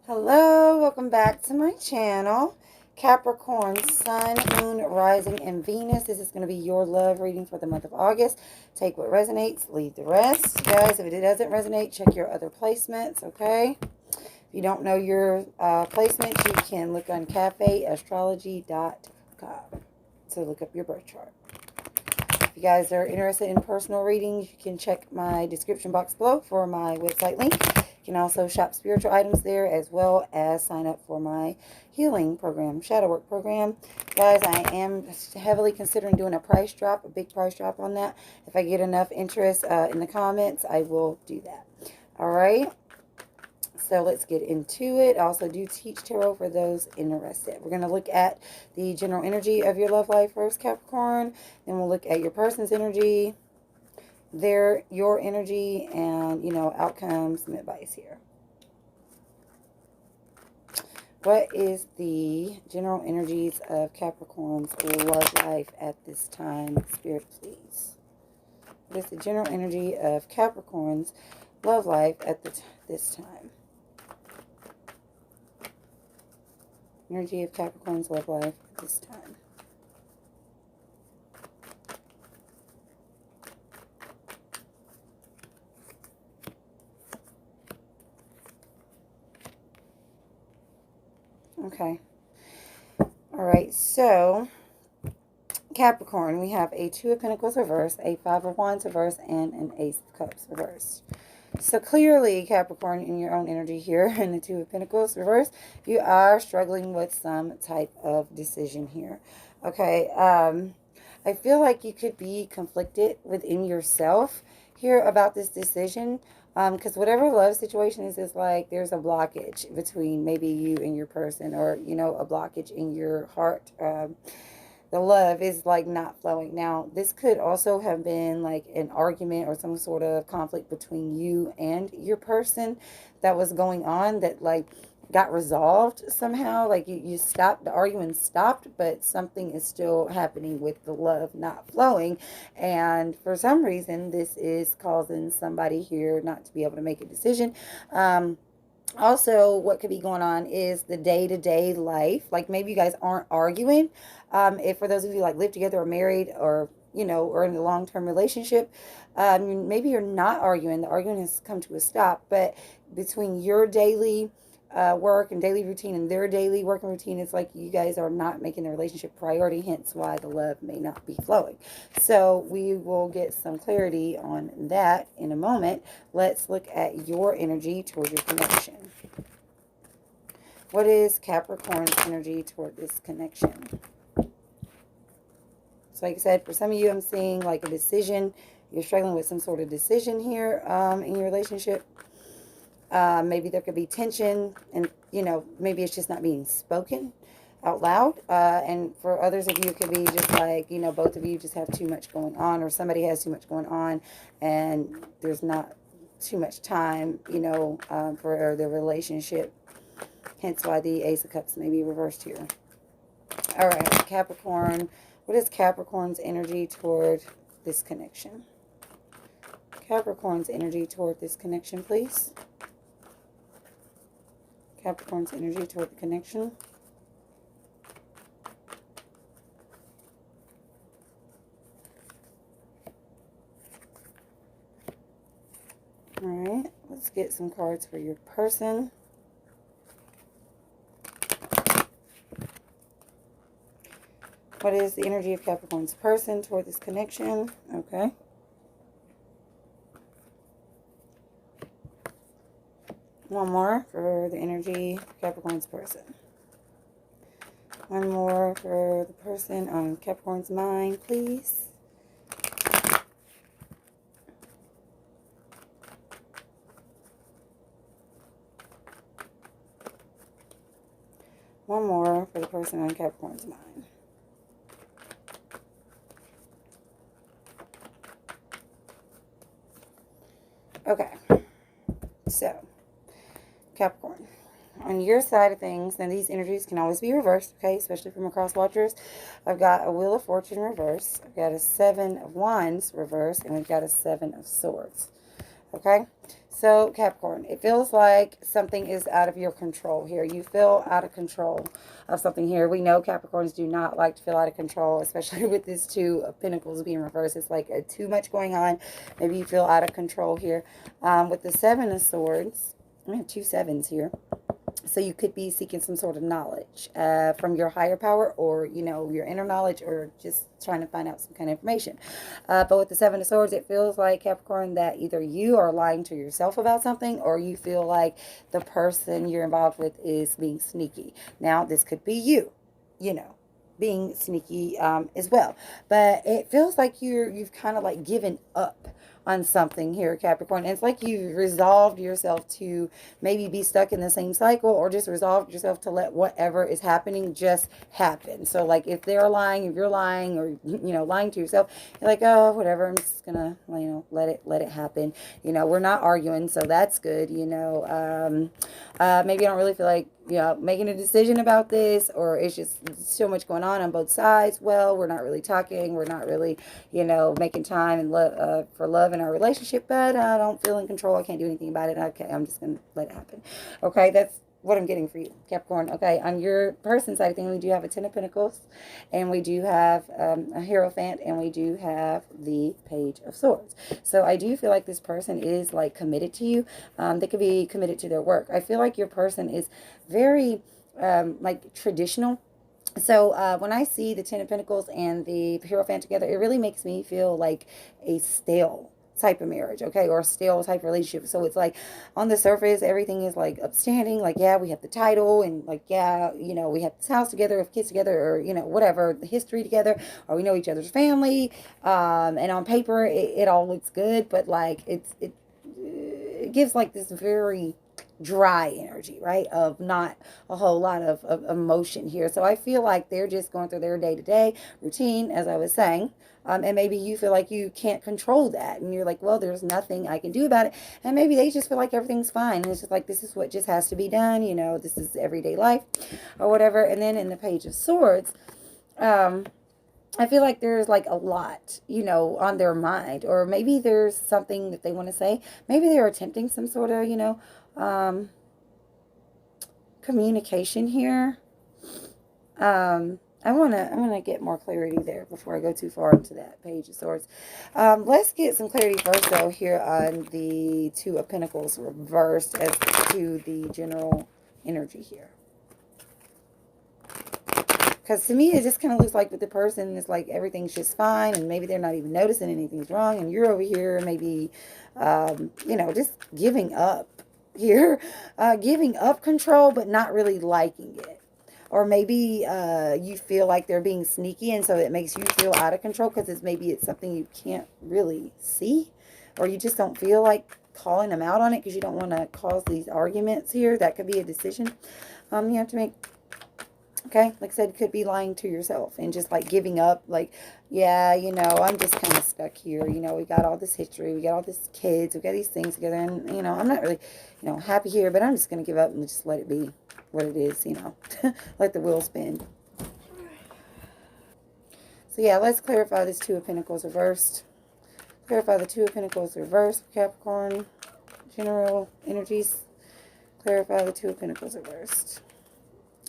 Hello, welcome back to my channel. Capricorn Sun, Moon, Rising, and Venus. This is going to be your love reading for the month of August. Take what resonates, leave the rest. Guys, if it doesn't resonate, check your other placements, okay? If you don't know your placements, you can look on cafeastrology.com to look up your birth chart. If you guys are interested in personal readings, you can check my description box below for my website link. You can also shop spiritual items there, as well as sign up for my healing program, shadow work program. Guys, I am heavily considering doing a price drop, a big price drop on that. If I get enough interest in the comments, I will do that. All right. So let's get into it. I also do teach tarot for those interested. We're going to look at the general energy of your love life first, Capricorn. Then we'll look at your person's energy, your energy, and, outcomes and advice here. What is the general energies of Capricorn's love life at this time? Spirit, please. What is the general energy of Capricorn's love life at this time? Energy of Capricorn's love life at this time. Okay. All right. So, Capricorn, we have a Two of Pentacles reversed, a Five of Wands reversed, and an Ace of Cups reversed. So clearly, Capricorn, in your own energy here, in the Two of Pentacles reversed, you are struggling with some type of decision here. Okay. I feel like you could be conflicted within yourself here about this decision. Because whatever love situation is like there's a blockage between maybe you and your person, or, a blockage in your heart. The love is like not flowing. Now, this could also have been like an argument or some sort of conflict between you and your person that was going on that like got resolved somehow. Like you stopped, the argument stopped, but something is still happening with the love not flowing. And for some reason, this is causing somebody here not to be able to make a decision. Also, what could be going on is the day-to-day life. Like maybe you guys aren't arguing. If for those of you like live together or married, or or in a long-term relationship, maybe you're not arguing. The arguing has come to a stop. But between your daily work and daily routine and their daily work and routine, it's like you guys are not making the relationship priority, hence why the love may not be flowing. So we will get some clarity on that in a moment. Let's look at your energy toward your connection. What is Capricorn's energy toward this connection? So like I said, for some of you, I'm seeing like a decision. You're struggling with some sort of decision here in your relationship. Maybe there could be tension, and maybe it's just not being spoken out loud. And for others of you, it could be just like both of you just have too much going on, or somebody has too much going on, and there's not too much time for the relationship. Hence why the Ace of Cups may be reversed here. All right, Capricorn. What is Capricorn's energy toward this connection? Capricorn's energy toward this connection, please. Capricorn's energy toward the connection. All right, let's get some cards for your person. What is the energy of Capricorn's person toward this connection? Okay. One more for the energy of Capricorn's person. One more for the person on Capricorn's mind, please. One more for the person on Capricorn's mind. Okay. So, Capricorn, on your side of things, now these energies can always be reversed, okay, especially from across watchers. I've got a Wheel of Fortune reverse, I've got a Seven of Wands reverse, and we've got a Seven of Swords, okay? So, Capricorn, it feels like something is out of your control here. You feel out of control of something here. We know Capricorns do not like to feel out of control, especially with this Two of Pentacles being reversed. It's like too much going on. Maybe you feel out of control here. With the Seven of Swords, we have two sevens here. So you could be seeking some sort of knowledge from your higher power, or, you know, your inner knowledge, or just trying to find out some kind of information. But with the Seven of Swords, it feels like, Capricorn, that either you are lying to yourself about something, or you feel like the person you're involved with is being sneaky. Now, this could be you, you know, being sneaky as well. But it feels like you've kind of like given up on something here, Capricorn. And it's like you've resolved yourself to maybe be stuck in the same cycle, or just resolved yourself to let whatever is happening just happen. So like if they're lying, if you're lying, or, you know, lying to yourself, you're like, oh, whatever, I'm just gonna, you know, let it happen. You know, we're not arguing, so that's good. You know, maybe I don't really feel like, you know, making a decision about this, or it's just so much going on both sides. Well, we're not really talking, we're not really, you know, making time and for love in our relationship, but I don't feel in control, I can't do anything about it. Okay, I'm just gonna let it happen. Okay, that's what I'm getting for you, Capricorn. Okay, on your person side of things, we do have a Ten of Pentacles, and we do have a Hierophant, and we do have the Page of Swords. So I do feel like this person is like committed to you. They could be committed to their work. I feel like your person is very like traditional. So when I see the Ten of Pentacles and the Hierophant together, it really makes me feel like a stale type of marriage, okay, or a stale type relationship. So it's like on the surface, everything is like upstanding, like, yeah, we have the title, and like, yeah, you know, we have this house together, we have kids together, or, you know, whatever, the history together, or we know each other's family, and on paper it all looks good, but like it gives like this very dry energy, right, of not a whole lot of emotion here. So I feel like they're just going through their day-to-day routine, as I was saying. And maybe you feel like you can't control that, and you're like, well, there's nothing I can do about it. And maybe they just feel like everything's fine, and it's just like, this is what just has to be done, you know, this is everyday life or whatever. And then in the Page of Swords, I feel like there's like a lot, you know, on their mind, or maybe there's something that they want to say. Maybe they're attempting some sort of, you know, um, communication here. I wanna get more clarity there before I go too far into that Page of Swords. Let's get some clarity first, though, here on the Two of Pentacles reversed as to the general energy here. Because to me, it just kind of looks like with the person, it's like everything's just fine, and maybe they're not even noticing anything's wrong, and you're over here maybe, you know, just giving up here, giving up control, but not really liking it. Or maybe you feel like they're being sneaky, and so it makes you feel out of control because it's something you can't really see, or you just don't feel like calling them out on it because you don't want to cause these arguments here. That could be a decision you have to make. Okay, like I said, could be lying to yourself and just like giving up. Like, yeah, you know, I'm just kind of stuck here. You know, we got all this history, we got all these kids, we got these things together, and, you know, I'm not really, you know, happy here, but I'm just going to give up and just let it be what it is, you know, let the wheel spin. So, yeah, let's clarify this Two of Pentacles reversed. Clarify the Two of Pentacles reversed, Capricorn. General energies. Clarify the Two of Pentacles reversed.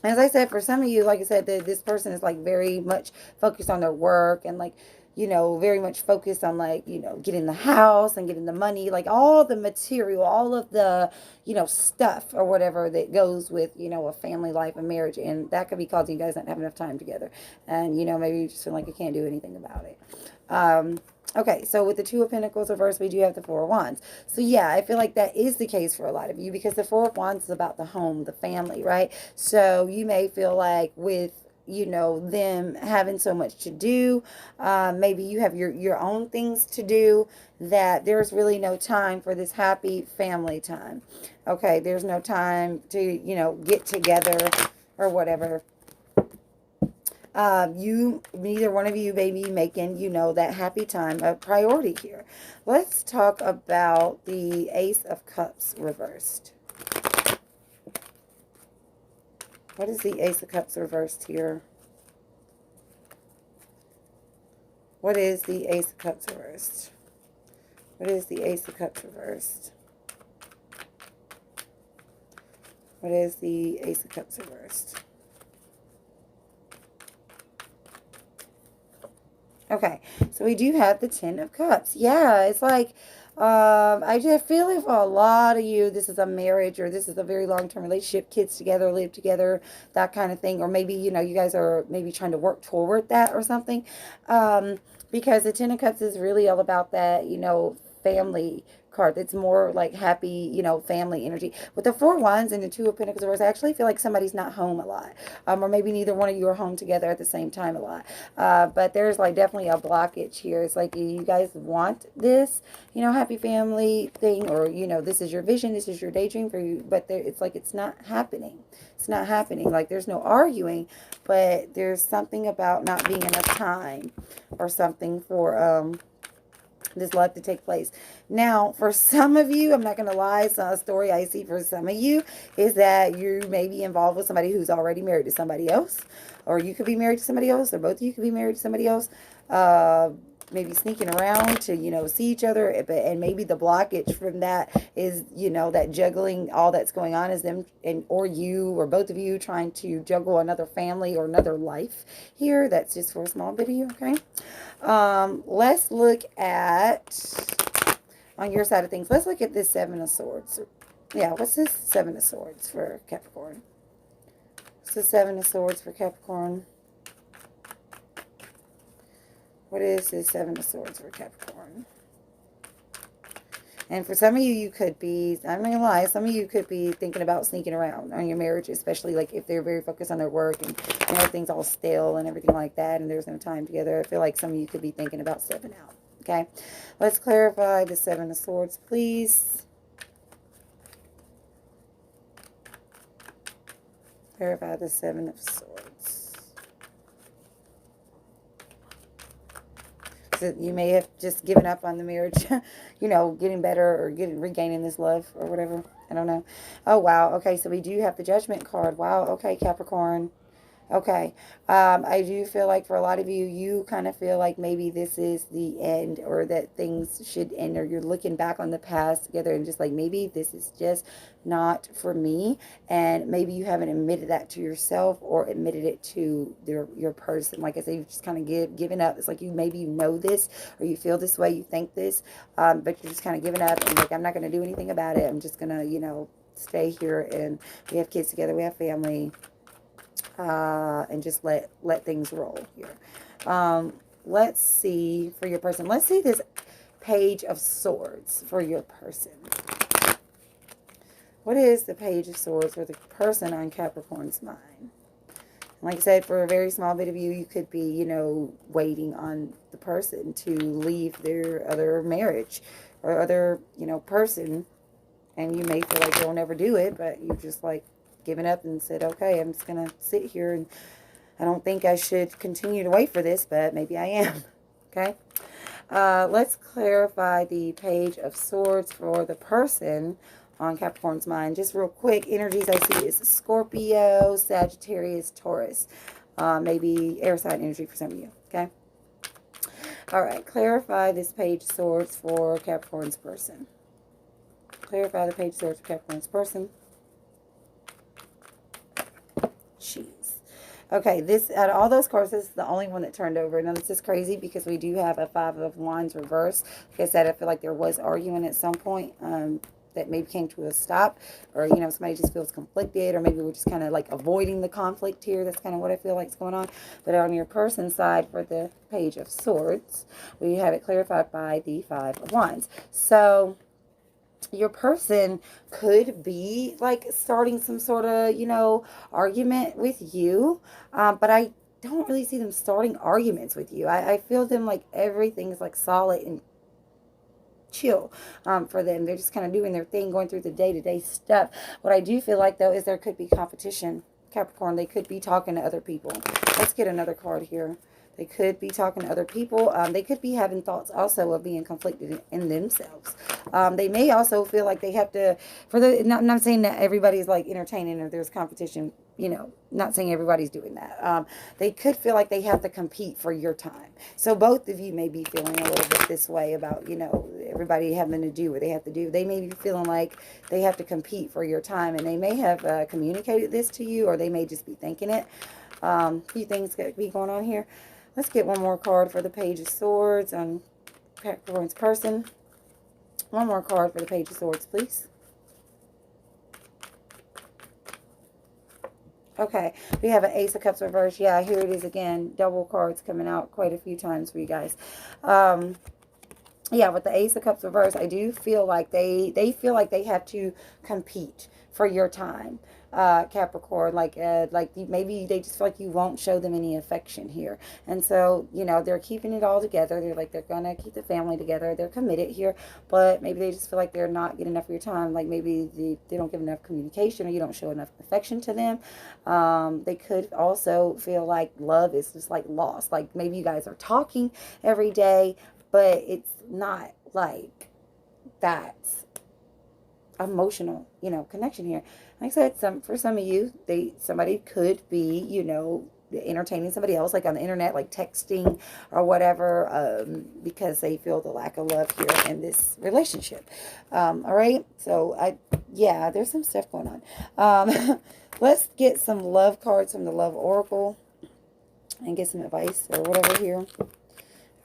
As I said, for some of you, like I said, this person is like very much focused on their work, and like, you know, very much focused on like, you know, getting the house and getting the money, like all the material, all of the, you know, stuff or whatever that goes with, you know, a family life and marriage. And that could be causing you guys not to have enough time together. And, you know, maybe you just feel like you can't do anything about it. Okay, so with the Two of Pentacles reversed, we do have the Four of Wands. So yeah, I feel like that is the case for a lot of you, because the Four of Wands is about the home, the family, right? So you may feel like with, you know, them having so much to do, maybe you have your own things to do, that there's really no time for this happy family time. Okay, there's no time to, you know, get together or whatever. Neither one of you may be making, you know, that happy time a priority here. Let's talk about the Ace of Cups reversed. What is the Ace of Cups reversed here? What is the Ace of Cups reversed? What is the Ace of Cups reversed? What is the Ace of Cups reversed? Okay, so we do have the Ten of Cups. Yeah, it's like, I just feel like for a lot of you, this is a marriage or this is a very long-term relationship, kids together, live together, that kind of thing. Or maybe, you know, you guys are maybe trying to work toward that or something. Because the Ten of Cups is really all about that, you know, family card. It's more like happy, you know, family energy. With the Four Wands and the Two of Pentacles reverse, I actually feel like somebody's not home a lot. Or maybe neither one of you are home together at the same time a lot. But there's like definitely a blockage here. It's like you guys want this, you know, happy family thing, or, you know, this is your vision, this is your daydream for you, but there, it's like it's not happening. It's not happening. Like there's no arguing, but there's something about not being enough time or something for this love to take place. Now, for some of you, I'm not going to lie, it's a story I see for some of you is that you may be involved with somebody who's already married to somebody else, or you could be married to somebody else, or both of you could be married to somebody else. Maybe sneaking around to, you know, see each other, and maybe the blockage from that is, you know, that juggling all that's going on is them and or you or both of you trying to juggle another family or another life here. That's just for a small bit of you, okay? Let's look at, on your side of things, let's look at this Seven of Swords. Yeah, what's this Seven of Swords for Capricorn? What's the Seven of Swords for Capricorn? What is this Seven of Swords for Capricorn? And for some of you, you could be, I'm not gonna lie, some of you could be thinking about sneaking around on your marriage, especially like if they're very focused on their work and, you know, everything's all stale and everything like that, and there's no time together. I feel like some of you could be thinking about stepping out. Okay, let's clarify the Seven of Swords, please. Clarify the Seven of Swords. You may have just given up on the marriage, you know, getting better or regaining this love or whatever. I don't know. Oh, wow. Okay, so we do have the Judgment card. Wow. Okay, Capricorn. Okay. I do feel like for a lot of you, you kind of feel like maybe this is the end, or that things should end, or you're looking back on the past together and just like, maybe this is just not for me. And maybe you haven't admitted that to yourself or admitted it to your person. Like I say, you've just kind of given up. It's like maybe you know this, or you feel this way, you think this, but you're just kind of giving up and like, I'm not going to do anything about it. I'm just going to, you know, stay here, and we have kids together, we have family. And just let things roll here. Let's see for your person. Let's see this Page of Swords for your person. What is the Page of Swords for the person on Capricorn's mind? Like I said, for a very small bit of you, you could be, you know, waiting on the person to leave their other marriage or other, you know, person. And you may feel like they'll never do it, but you just like given up and said, okay, I'm just going to sit here, and I don't think I should continue to wait for this, but maybe I am. Okay. Let's clarify the Page of Swords for the person on Capricorn's mind. Just real quick, energies I see is Scorpio, Sagittarius, Taurus. Maybe air sign energy for some of you. Okay. All right. Clarify this Page of Swords for Capricorn's person. Clarify the Page of Swords for Capricorn's person. Jeez. Okay, this, out of all those cards, this is the only one that turned over. Now, this is crazy because we do have a Five of Wands reverse. Like I said, I feel like there was arguing at some point that maybe came to a stop, or, you know, somebody just feels conflicted, or maybe we're just kind of like avoiding the conflict here. That's kind of what I feel like is going on. But on your person's side for the Page of Swords, we have it clarified by the Five of Wands. So your person could be like starting some sort of, you know, argument with you, but I don't really see them starting arguments with you. I feel them like everything's like solid and chill for them. They're just kind of doing their thing, going through the day-to-day stuff. What I do feel like though is there could be competition, Capricorn. They could be talking to other people. Let's get another card here. They could be talking to other people. They could be having thoughts also of being conflicted in themselves. They may also feel like they have to, not saying that everybody's like entertaining or there's competition, you know, not saying everybody's doing that. They could feel like they have to compete for your time. So both of you may be feeling a little bit this way about, you know, everybody having to do what they have to do. They may be feeling like they have to compete for your time, and they may have communicated this to you, or they may just be thinking it. A few things could be going on here. Let's get one more card for the Page of Swords on Capricorn's person. One more card for the Page of Swords, please. Okay, we have an Ace of Cups reverse. Yeah, here it is again. Double cards coming out quite a few times for you guys. Yeah, with the Ace of Cups reverse, I do feel like they feel like they have to compete for your time, Capricorn. Like maybe they just feel like you won't show them any affection here, and so you know they're keeping it all together. They're gonna keep the family together. They're committed here, but maybe they just feel like they're not getting enough of your time. Like maybe they don't give enough communication, or you don't show enough affection to them. They could also feel like love is just like lost. Like maybe you guys are talking every day, but it's not like that emotional, you know, connection here. Like I said, for some of you, somebody could be, you know, entertaining somebody else, like on the internet, like texting or whatever, because they feel the lack of love here in this relationship. All right, so yeah, there's some stuff going on. Let's get some love cards from the Love Oracle and get some advice or whatever here.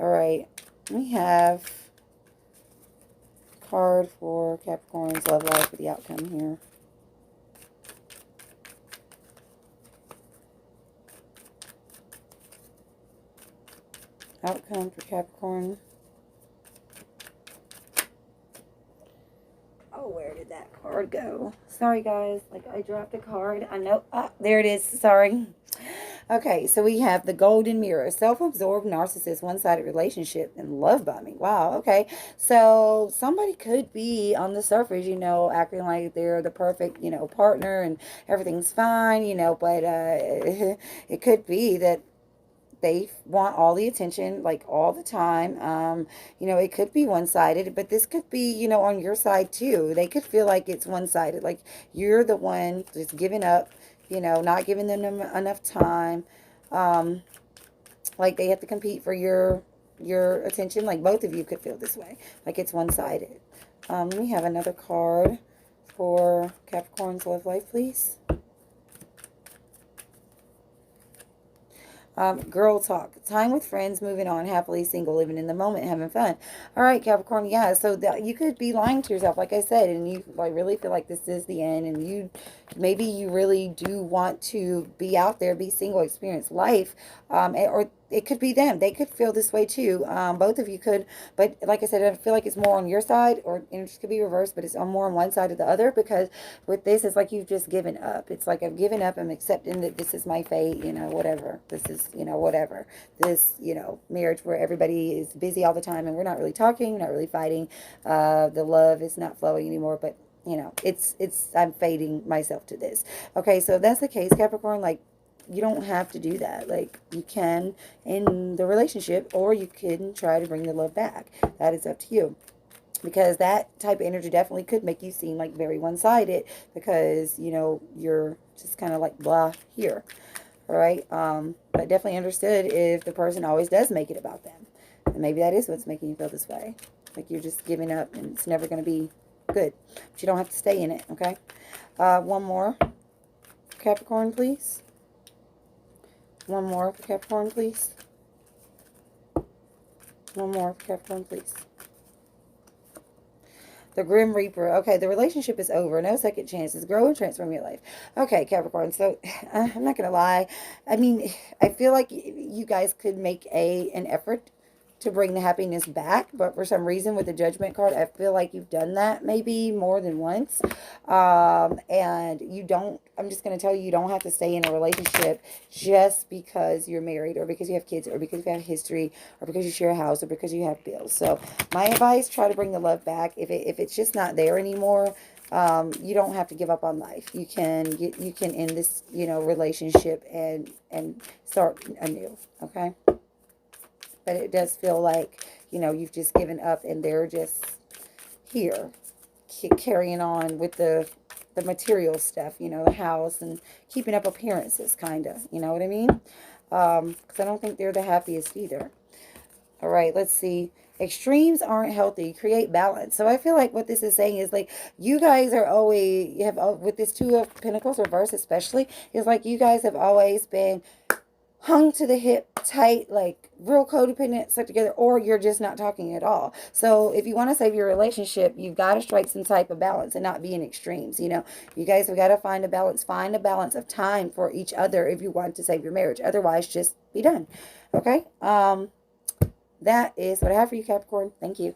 All right, we have a card for Capricorn's love life for the outcome here. Outcome for Capricorn. Oh, where did that card go? Sorry, guys. Like, I dropped a card. I know. Ah, there it is. Sorry. Okay, so we have the Golden Mirror. Self-absorbed narcissist, one-sided relationship, and love bombing. Wow, okay. So somebody could be on the surface, you know, acting like they're the perfect, you know, partner and everything's fine, you know, but it could be that they want all the attention, like all the time. You know, it could be one-sided, but this could be, you know, on your side too. They could feel like it's one-sided, like you're the one just giving up, you know, not giving them enough time. Like they have to compete for your attention. Like both of you could feel this way, like it's one-sided. We have another card for Capricorn's love life, please. Girl talk. Time with friends, moving on, happily single, living in the moment, having fun. All right, Capricorn, yeah, so that you could be lying to yourself, like I said, and you like really feel like this is the end, and maybe you really do want to be out there, be single, experience life, or it could be them. They could feel this way too. Both of you could, but like I said, I feel like it's more on your side, or energy could be reversed, but it's more on one side or the other, because with this, it's like you've just given up. It's like I've given up. I'm accepting that this is my fate, you know, whatever. This is, you know, whatever. This, you know, marriage where everybody is busy all the time and we're not really talking, we're not really fighting. The love is not flowing anymore, but you know, I'm fating myself to this. Okay, so if that's the case, Capricorn, like, you don't have to do that. Like, you can in the relationship, or you can try to bring the love back. That is up to you, because that type of energy definitely could make you seem like very one-sided, because, you know, you're just kind of like blah here. All right, but definitely understood if the person always does make it about them, and maybe that is what's making you feel this way, like you're just giving up and it's never going to be good, but you don't have to stay in it. Okay, one more, Capricorn, please. One more for Capricorn, please. One more for Capricorn, please. The Grim Reaper. Okay, the relationship is over. No second chances. Grow and transform your life. Okay, Capricorn. So, I'm not going to lie. I mean, I feel like you guys could make an effort to bring the happiness back, but for some reason with the Judgment card, I feel like you've done that maybe more than once. And you don't, I'm just going to tell you, you don't have to stay in a relationship just because you're married, or because you have kids, or because you have history, or because you share a house, or because you have bills. So my advice, try to bring the love back. If it's just not there anymore, you don't have to give up on life. You can end this, you know, relationship and start anew. Okay. But it does feel like, you know, you've just given up and they're just here carrying on with the material stuff, you know, the house and keeping up appearances, kind of. You know what I mean? Because I don't think they're the happiest either. All right, let's see. Extremes aren't healthy. Create balance. So I feel like what this is saying is like you guys are always, you have, with this Two of Pentacles reverse especially, is like you guys have always been hung to the hip, tight, like real codependent, stuck together, or you're just not talking at all. So if you want to save your relationship, you've got to strike some type of balance and not be in extremes. You know, you guys have got to find a balance. Find a balance of time for each other if you want to save your marriage. Otherwise, just be done. Okay. That is what I have for you, Capricorn. Thank you.